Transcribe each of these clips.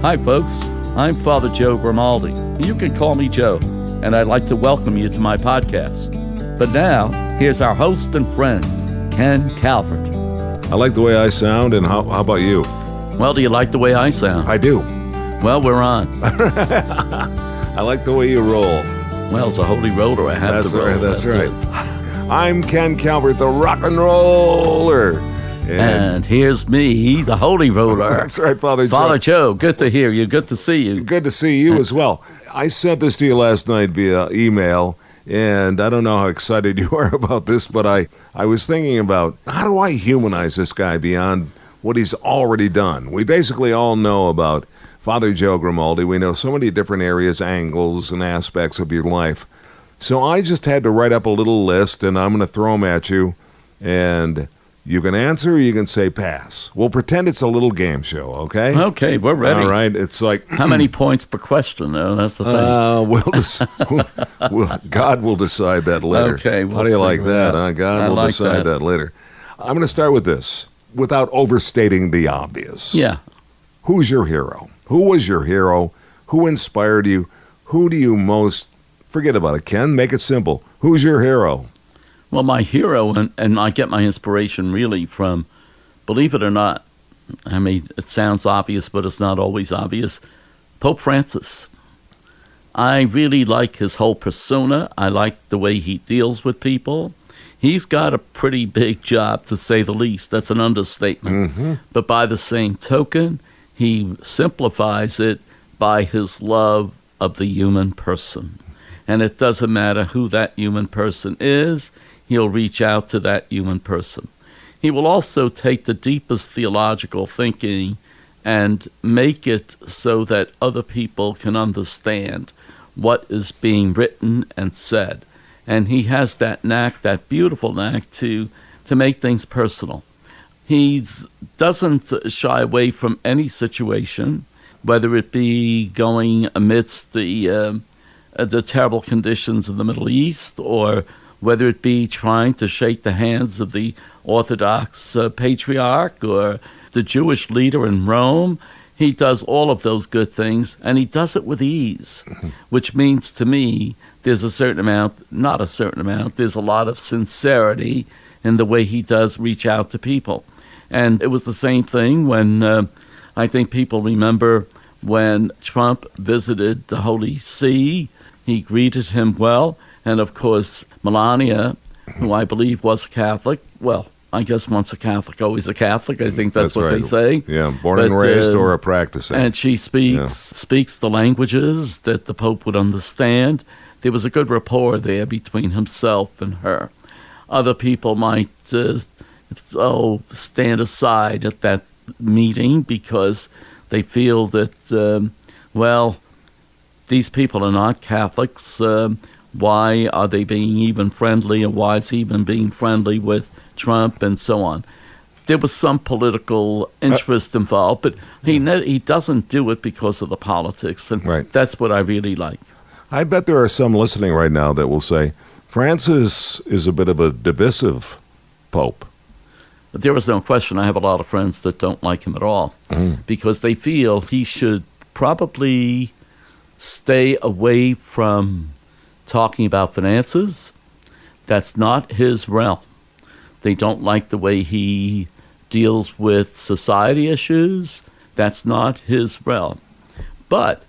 Hi, folks. I'm Father Joe Grimaldi. You can call me Joe, and I'd like to welcome you to my podcast. But now, here's our host and friend, Ken Calvert. I like the way I sound, and how about you? Well, do you like the way I sound? I do. Well, we're on. I like the way you roll. Well, as a holy roller, I have to roll. That's right. I'm Ken Calvert, the rock and roller. And here's me, the holy roller. That's right, Father Joe. Father Joe, good to hear you. Good to see you. Good to see you as well. I sent this to you last night via email, and I don't know how excited you are about this, but I was thinking about, how do I humanize this guy beyond what he's already done? We basically all know about Father Joe Grimaldi. We know so many different areas, angles, and aspects of your life. So I just had to write up a little list, and I'm going to throw them at you, and you can answer or you can say pass. We'll pretend it's a little game show, okay? Okay, we're ready. All right, it's like... How many points per question, though? That's the thing. God will decide that later. Okay. How do you like that? God will decide that later. I'm going to start with this, without overstating the obvious. Yeah. Who's your hero? Who was your hero? Who inspired you? Who do you most... Forget about it, Ken. Make it simple. Who's your hero? Well, my hero, and I get my inspiration really from, believe it or not, I mean, it sounds obvious, but it's not always obvious, Pope Francis. I really like his whole persona. I like the way he deals with people. He's got a pretty big job, to say the least. That's an understatement. Mm-hmm. But by the same token, he simplifies it by his love of the human person. And it doesn't matter who that human person is. He'll reach out to that human person. He will also take the deepest theological thinking and make it so that other people can understand what is being written and said. And he has that knack, that beautiful knack to make things personal. He doesn't shy away from any situation, whether it be going amidst the terrible conditions in the Middle East, or whether it be trying to shake the hands of the Orthodox patriarch or the Jewish leader in Rome. He does all of those good things, and he does it with ease, which means to me there's a certain amount, not a certain amount, there's a lot of sincerity in the way he does reach out to people. And it was the same thing when I think people remember when Trump visited the Holy See. He greeted him well. And, of course, Melania, who I believe was Catholic, well, I guess once a Catholic, always a Catholic. I think that's what they say. Yeah, born and raised or a practicing. And she speaks the languages that the Pope would understand. There was a good rapport there between himself and her. Other people might stand aside at that meeting because they feel that, these people are not Catholics. Why are they being even friendly, and why is he even being friendly with Trump, and so on? There was some political interest involved, but he doesn't do it because of the politics, and that's what I really like. I bet there are some listening right now that will say, Francis is a bit of a divisive pope. But there is no question. I have a lot of friends that don't like him at all because they feel he should probably stay away from talking about finances. That's not his realm. They don't like the way he deals with society issues. That's not his realm. But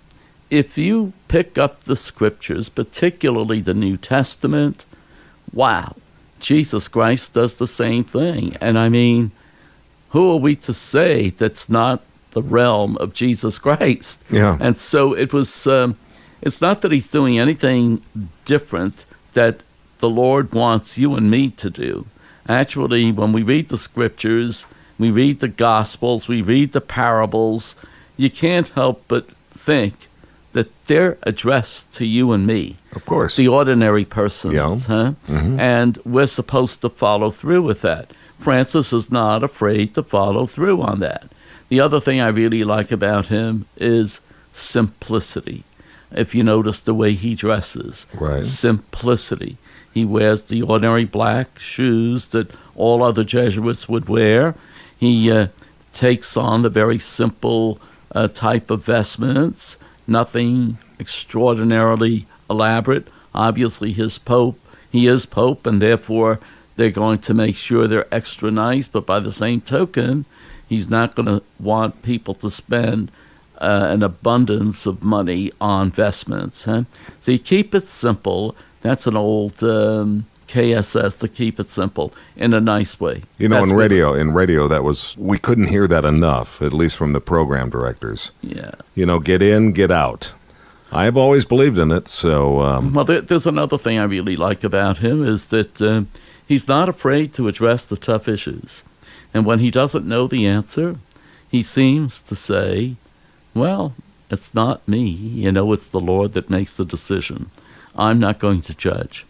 if you pick up the scriptures, particularly the New Testament, wow, Jesus Christ does the same thing. And I mean, who are we to say that's not the realm of Jesus Christ? Yeah. And so it was... it's not that he's doing anything different that the Lord wants you and me to do. Actually, when we read the scriptures, we read the Gospels, we read the parables, you can't help but think that they're addressed to you and me. Of course. The ordinary persons. Yeah. Huh? Mm-hmm. And we're supposed to follow through with that. Francis is not afraid to follow through on that. The other thing I really like about him is simplicity. If you notice the way he dresses, simplicity. He wears the ordinary black shoes that all other Jesuits would wear. He takes on the very simple type of vestments, nothing extraordinarily elaborate. Obviously, he is Pope, and therefore they're going to make sure they're extra nice. But by the same token, he's not going to want people to spend an abundance of money on vestments. Huh? So you keep it simple. That's an old KSS, to keep it simple in a nice way. You know, in radio, that was, we couldn't hear that enough, at least from the program directors. Yeah. You know, get in, get out. I've always believed in it, so... Well, there's another thing I really like about him is that he's not afraid to address the tough issues. And when he doesn't know the answer, he seems to say, well, it's not me. You know, it's the Lord that makes the decision. I'm not going to judge.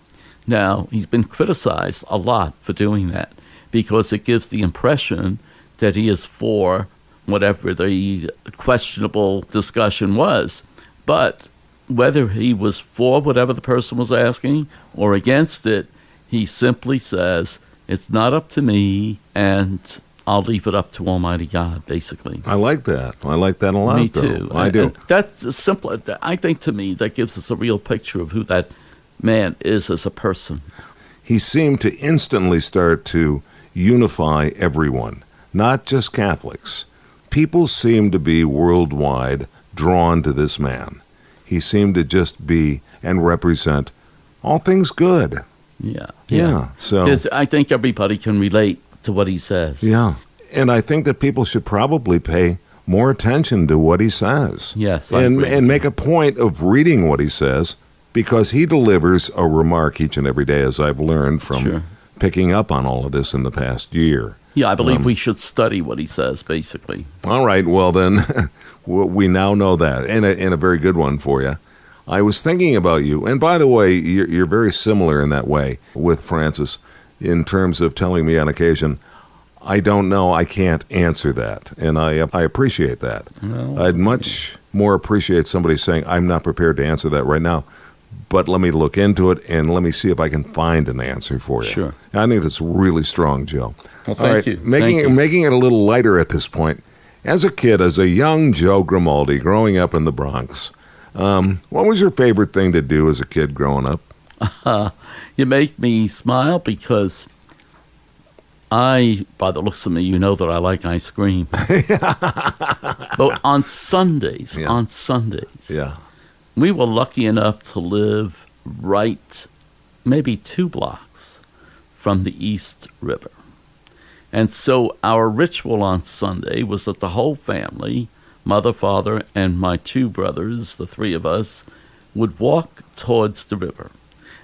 Now, he's been criticized a lot for doing that because it gives the impression that he is for whatever the questionable discussion was. But whether he was for whatever the person was asking or against it, he simply says, it's not up to me, and I'll leave it up to Almighty God, basically. I like that. I like that a lot, Me though. too. I do. And that's simple. I think, to me, that gives us a real picture of who that man is as a person. He seemed to instantly start to unify everyone, not just Catholics. People seemed to be worldwide drawn to this man. He seemed to just be and represent all things good. Yeah. So I think everybody can relate to what he says. Yeah. And I think that people should probably pay more attention to what he says. Yes. I agree. And make a point of reading what he says, because he delivers a remark each and every day, as I've learned from picking up on all of this in the past year. Yeah, I believe we should study what he says, basically. All right, well then, we now know that, and a very good one for you. I was thinking about you, and by the way, you're very similar in that way with Francis, in terms of telling me on occasion, I don't know, I can't answer that, and I appreciate that. Well, I'd much more appreciate somebody saying, I'm not prepared to answer that right now, but let me look into it, and let me see if I can find an answer for you. Sure. I think that's really strong, Joe. Well, thank you. Making it a little lighter at this point. As a kid, as a young Joe Grimaldi growing up in the Bronx, what was your favorite thing to do as a kid growing up? You make me smile because by the looks of me, you know that I like ice cream. But on Sundays, we were lucky enough to live right maybe 2 blocks from the East River. And so our ritual on Sunday was that the whole family, mother, father, and my 2 brothers, the 3 of us, would walk towards the river.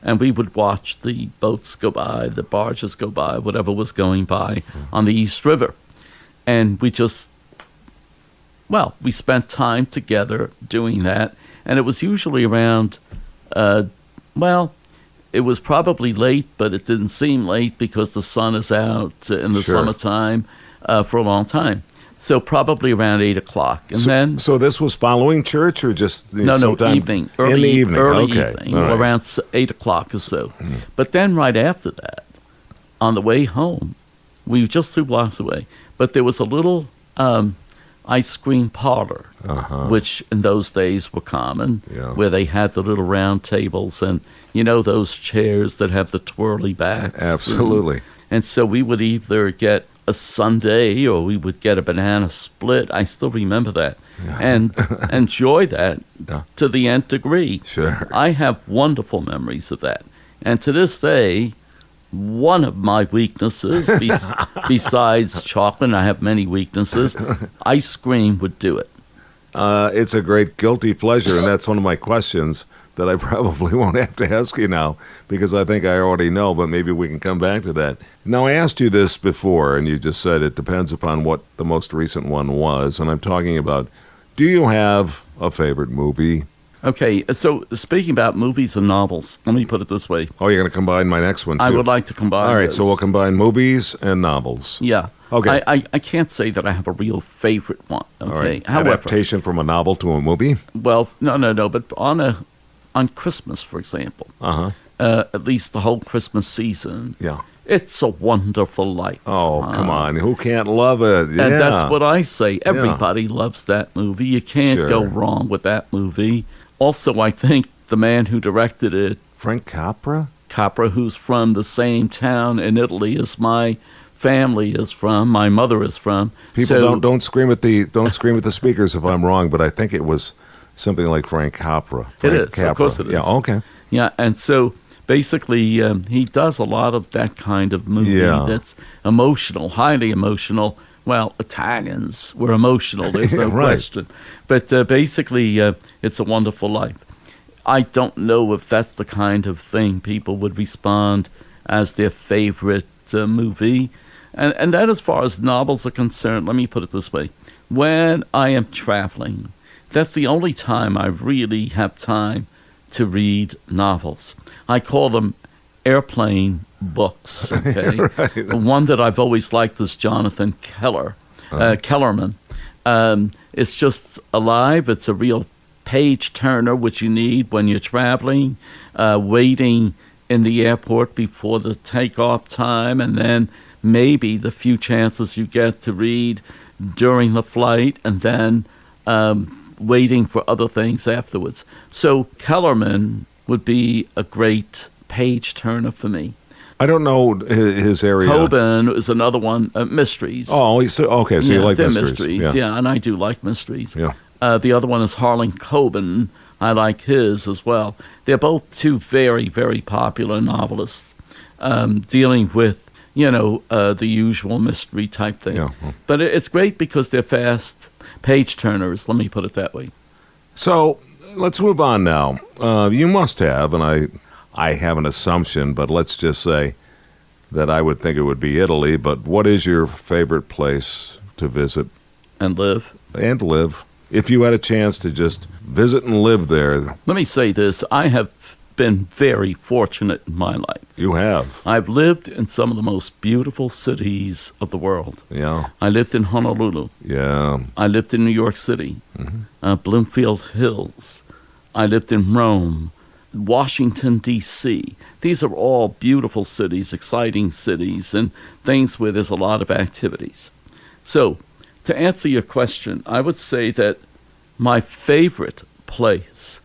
And we would watch the boats go by, the barges go by, whatever was going by on the East River. And we spent time together doing that. And it was usually around, it was probably late, but it didn't seem late because the sun is out in the summertime for a long time. So probably around 8 o'clock. And so this was following church or just sometime? Evening. In the evening, early okay. evening, around 8 o'clock or so. But then right after that, on the way home, we were just 2 blocks away, but there was a little ice cream parlor, which in those days were common, where they had the little round tables and, you know, those chairs that have the twirly backs. Absolutely. And so we would either get a sundae or we would get a banana split. I still remember that. And enjoy that to the nth degree. Sure. I have wonderful memories of that. And to this day, one of my weaknesses, besides chocolate, and I have many weaknesses, ice cream would do it. It's a great guilty pleasure, and that's one of my questions that I probably won't have to ask you now because I think I already know, but maybe we can come back to that. Now, I asked you this before, and you just said it depends upon what the most recent one was, and I'm talking about, do you have a favorite movie? Okay, so speaking about movies and novels, let me put it this way. Oh, you're going to combine my next one, too? I would like to combine All right, those. so we'll combine movies and novels. Yeah. Okay. I can't say that I have a real favorite one. Okay. All right. However, adaptation from a novel to a movie? Well, no, but on Christmas, for example, at least the whole Christmas season, It's a Wonderful Life. Oh, come on. Who can't love it? Yeah. And that's what I say. Everybody loves that movie. You can't go wrong with that movie. Also, I think the man who directed it, Frank Capra, who's from the same town in Italy as my family is from, my mother is from. People don't scream at the speakers if I'm wrong, but I think it was something like Frank Capra. It is. Of course it is. Yeah. Okay. Yeah, and so basically, he does a lot of that kind of movie that's emotional, highly emotional. Well, Italians were emotional, there's no question. But basically, it's a Wonderful Life. I don't know if that's the kind of thing people would respond as their favorite movie. And that, as far as novels are concerned, let me put it this way. When I am traveling, that's the only time I really have time to read novels. I call them airplane books. Okay, The one that I've always liked is Jonathan Kellerman. It's just alive. It's a real page turner, which you need when you're traveling, waiting in the airport before the takeoff time, and then maybe the few chances you get to read during the flight, and then waiting for other things afterwards. So Kellerman would be a great page turner for me. I don't know his area. Coben is another one, mysteries. Oh, okay, so you like mysteries. Yeah, and I do like mysteries. Yeah. The other one is Harlan Coben. I like his as well. They're both two very, very popular novelists dealing with, the usual mystery type thing. Yeah. But it's great because they're fast page turners, let me put it that way. So let's move on now. You must have, and I have an assumption, but let's just say that I would think it would be Italy. But what is your favorite place to visit? And live. And live. If you had a chance to just visit and live there. Let me say this. I have been very fortunate in my life. You have. I've lived in some of the most beautiful cities of the world. Yeah. I lived in Honolulu. Yeah. I lived in New York City, Bloomfield Hills. I lived in Rome, Washington, D.C. These are all beautiful cities, exciting cities, and things where there's a lot of activities. So, to answer your question, I would say that my favorite place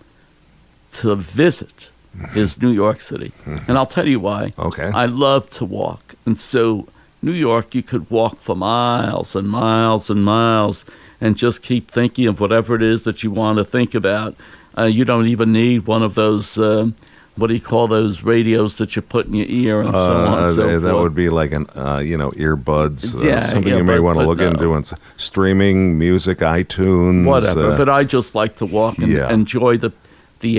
to visit is New York City. And I'll tell you why. Okay. I love to walk. And so New York, you could walk for miles and miles and miles and just keep thinking of whatever it is that you want to think about. You don't even need one of those, what do you call those radios that you put in your ear and so on and so forth. That would be like an, earbuds, something earbuds, you may want to look into. And streaming music, iTunes. Whatever, but I just like to walk and enjoy the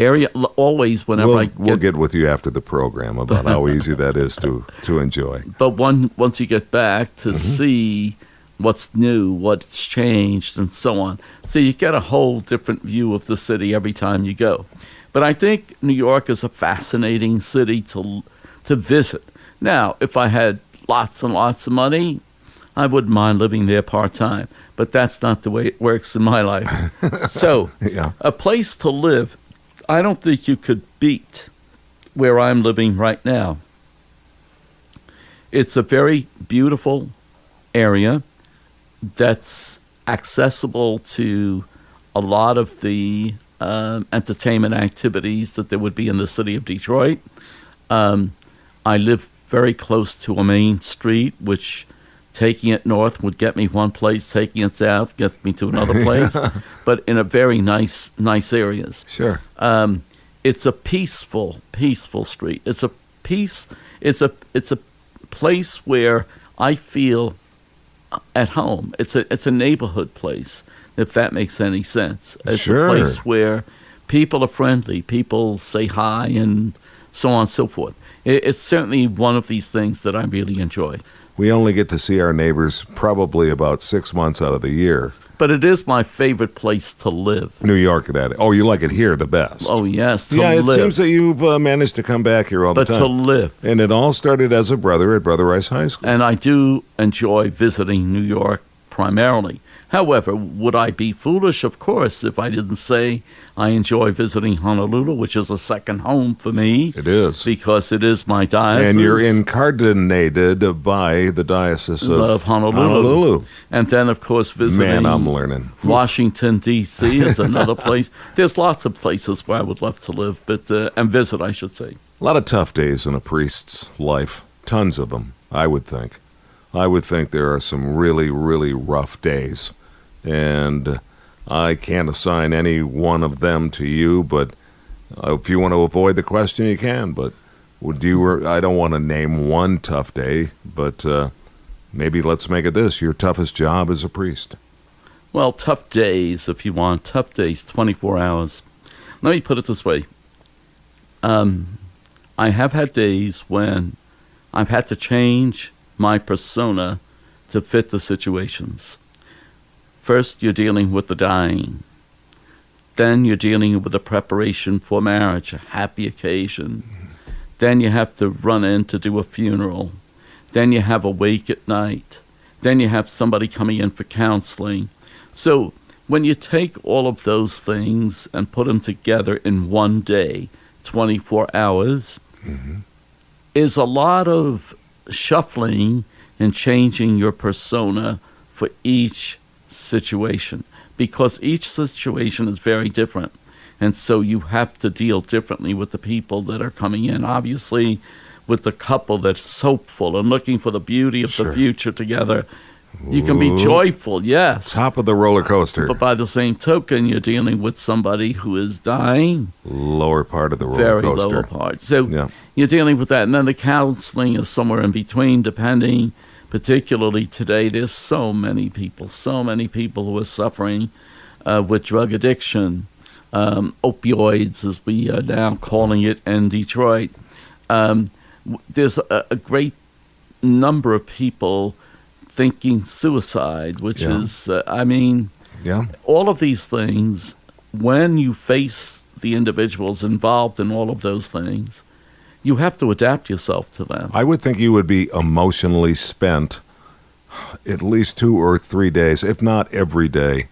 area always whenever we'll get with you after the program about how easy that is to enjoy. But once you get back to see what's new, what's changed, and so on. So you get a whole different view of the city every time you go. But I think New York is a fascinating city to visit. Now, if I had lots and lots of money, I wouldn't mind living there part-time. But that's not the way it works in my life. So a place to live, I don't think you could beat where I'm living right now. It's a very beautiful area that's accessible to a lot of the entertainment activities that there would be in the city of Detroit. I live very close to a main street, which taking it north would get me one place, taking it south gets me to another place, but in a very nice areas. Sure. It's a peaceful street. It's a place where I feel at home. It's a neighborhood place, if that makes any sense. It's a place where people are friendly, people say hi, and so on and so forth. It's certainly one of these things that I really enjoy. We only get to see our neighbors probably about 6 months out of the year. But it is my favorite place to live. New York, that. Oh, you like it here the best. Oh, yes, to live. It seems that you've managed to come back here all the time. But to live. And it all started as a brother at Brother Rice High School. And I do enjoy visiting New York primarily. However, would I be foolish? Of course, if I didn't say I enjoy visiting Honolulu, which is a second home for me. It is. Because it is my diocese. And you're incardinated by the Diocese of Honolulu. And then, of course, visiting Man, I'm learning. Washington, D.C. is another place. There's lots of places where I would love to live, but and visit, I should say. A lot of tough days in a priest's life. Tons of them, I would think. I would think there are some really, really rough days. And I can't assign any one of them to you, but if you want to avoid the question, you can. But I don't want to name one tough day, but maybe let's make it this: your toughest job as a priest. Well, tough days, if you want. Tough days, 24 hours. Let me put it this way. I have had days when I've had to change my persona to fit the situations. First, you're dealing with the dying. Then you're dealing with the preparation for marriage, a happy occasion. Then you have to run in to do a funeral. Then you have a wake at night. Then you have somebody coming in for counseling. So when you take all of those things and put them together in one day, 24 hours, is a lot of shuffling and changing your persona for each situation, because each situation is very different. And so you have to deal differently with the people that are coming in. Obviously, with the couple that's hopeful and looking for the beauty of the future together, you can be joyful, yes. Top of the roller coaster. But by the same token, you're dealing with somebody who is dying. Lower part of the roller coaster. Very lower part. So you're dealing with that. And then the counseling is somewhere in between, depending. Particularly today, there's so many people who are suffering with drug addiction, opioids, as we are now calling it in Detroit. There's a great number of people thinking suicide, which is, all of these things, when you face the individuals involved in all of those things, you have to adapt yourself to them. I would think you would be emotionally spent at least 2 or 3 days, if not every day,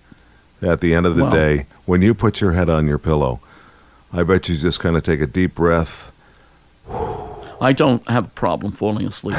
at the end of the day. When you put your head on your pillow, I bet you just kind of take a deep breath. I don't have a problem falling asleep.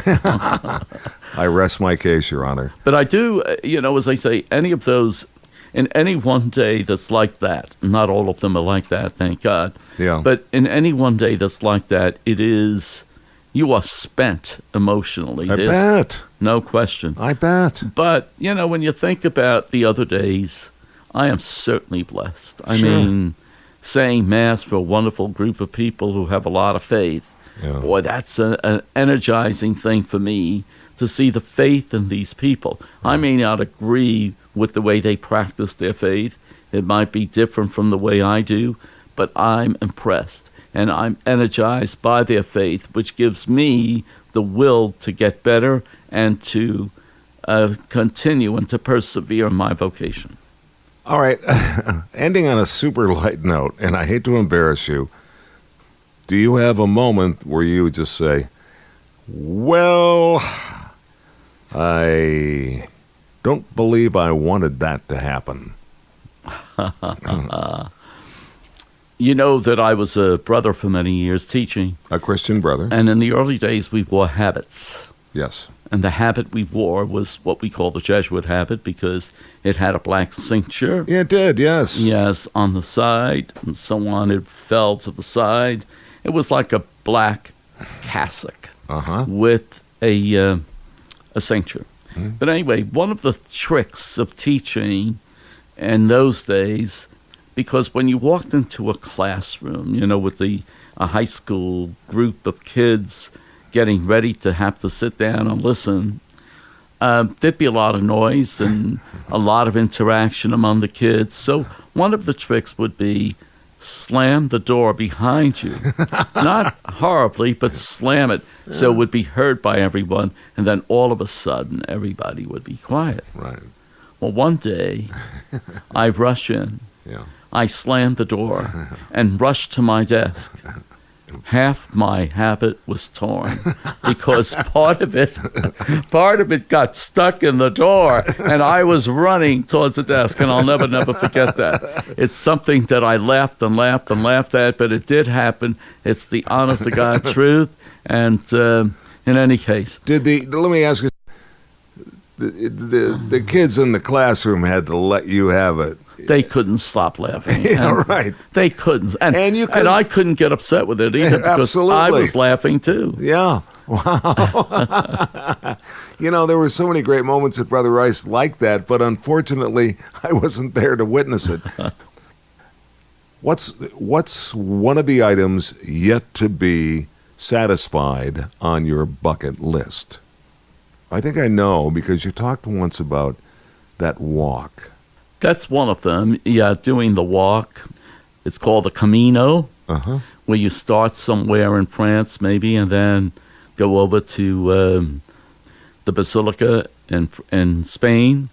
I rest my case, Your Honor. But I do, as I say, any of those, in any one day that's like that, not all of them are like that, thank God. Yeah. But in any one day that's like that, you are spent emotionally. I bet. No question. I bet. But, when you think about the other days, I am certainly blessed. I mean, saying Mass for a wonderful group of people who have a lot of faith. Yeah. Boy, that's an energizing thing for me to see the faith in these people. I may not agree with the way they practice their faith. It might be different from the way I do, but I'm impressed and I'm energized by their faith, which gives me the will to get better and to continue and to persevere in my vocation. All right, ending on a super light note, and I hate to embarrass you, do you have a moment where you would just say, well, I don't believe I wanted that to happen? You know that I was a brother for many years teaching. A Christian brother. And in the early days, we wore habits. Yes. And the habit we wore was what we call the Jesuit habit because it had a black cincture. Yeah, it did, yes. Yes, on the side and so on. It fell to the side. It was like a black cassock with a cincture. But anyway, one of the tricks of teaching in those days, because when you walked into a classroom, with a high school group of kids getting ready to have to sit down and listen, there'd be a lot of noise and a lot of interaction among the kids. So one of the tricks would be slam the door behind you. Not horribly, but slam it so it would be heard by everyone. And then all of a sudden, everybody would be quiet. Right. Well, one day, I rush in. Yeah. I slammed the door and rushed to my desk. half my habit was torn because part of it got stuck in the door, and I was running towards the desk, and I'll never forget that. It's something that I laughed at, but it did happen. It's the honest to God truth, and in any case. Let me ask you, the kids in the classroom had to let you have it. They couldn't stop laughing. Yeah, right. They couldn't. And I couldn't get upset with it either because Absolutely. I was laughing too. Yeah. Wow. There were so many great moments at Brother Rice like that, but unfortunately, I wasn't there to witness it. What's one of the items yet to be satisfied on your bucket list? I think I know because you talked once about that walk. That's one of them. Yeah, doing the walk. It's called the Camino, where you start somewhere in France maybe and then go over to the Basilica in Spain.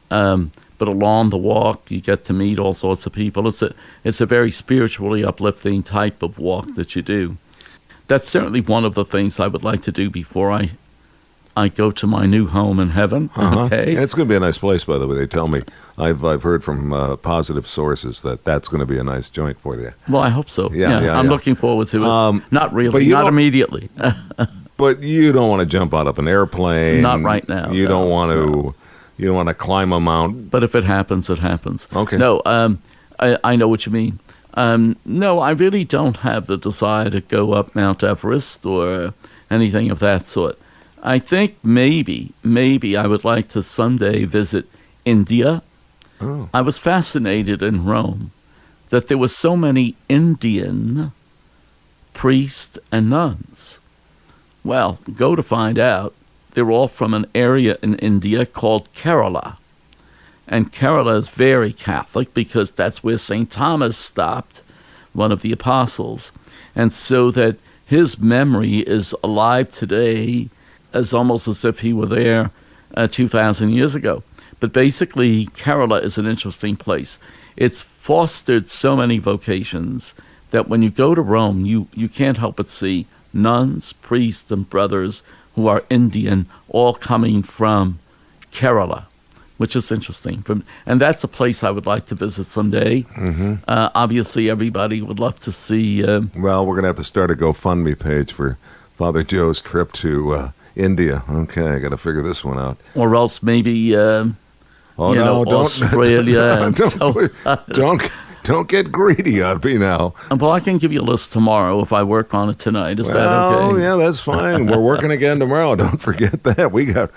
But along the walk, you get to meet all sorts of people. It's a very spiritually uplifting type of walk that you do. That's certainly one of the things I would like to do before I go to my new home in heaven. Okay, and it's going to be a nice place, by the way. They tell me I've heard from positive sources that that's going to be a nice joint for you. Well, I hope so. Yeah, I'm looking forward to it. Not really, not immediately. But you don't want to jump out of an airplane. Not right now. You don't want to. You don't want to climb a mountain. But if it happens, it happens. Okay. No, I know what you mean. No, I really don't have the desire to go up Mount Everest or anything of that sort. I think maybe I would like to someday visit India. Oh. I was fascinated in Rome that there were so many Indian priests and nuns. Well, go to find out. They're all from an area in India called Kerala. And Kerala is very Catholic because that's where St. Thomas stopped, one of the apostles. And so that his memory is alive today as almost as if he were there 2,000 years ago. But basically, Kerala is an interesting place. It's fostered so many vocations that when you go to Rome, you can't help but see nuns, priests, and brothers who are Indian, all coming from Kerala, which is interesting. And that's a place I would like to visit someday. Mm-hmm. Obviously, everybody would love to see... well, we're going to have to start a GoFundMe page for Father Joe's trip to India. Okay, I got to figure this one out. Or else maybe, Australia. Don't get greedy on me now. Well, I can give you a list tomorrow if I work on it tonight. Is that okay? Oh, yeah, that's fine. We're working again tomorrow. Don't forget that. We got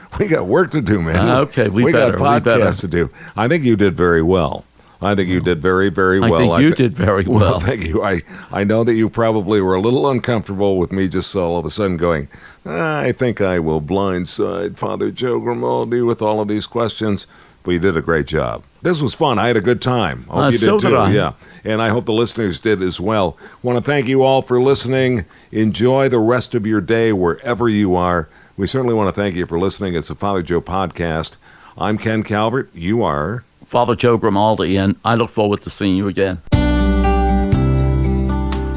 work to do, man. Okay, we got podcasts to do. I think you did very well. I think you did very, very well. I think you did very well. Well, thank you. I know that you probably were a little uncomfortable with me just all of a sudden going, I think I will blindside Father Joe Grimaldi with all of these questions. But you did a great job. This was fun. I had a good time. Hope you did too. Yeah. And I hope the listeners did as well. Want to thank you all for listening. Enjoy the rest of your day wherever you are. We certainly want to thank you for listening. It's the Father Joe Podcast. I'm Ken Calvert. You are Father Joe Grimaldi, and I look forward to seeing you again.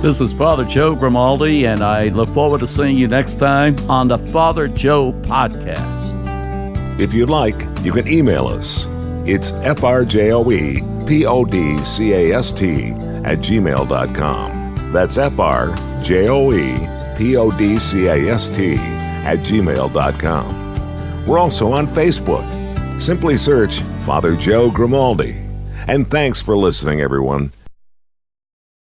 This is Father Joe Grimaldi, and I look forward to seeing you next time on the Father Joe Podcast. If you'd like, you can email us. It's frjoepodcast@gmail.com. That's frjoepodcast@gmail.com. We're also on Facebook. Simply search Father Joe Grimaldi. And thanks for listening, everyone.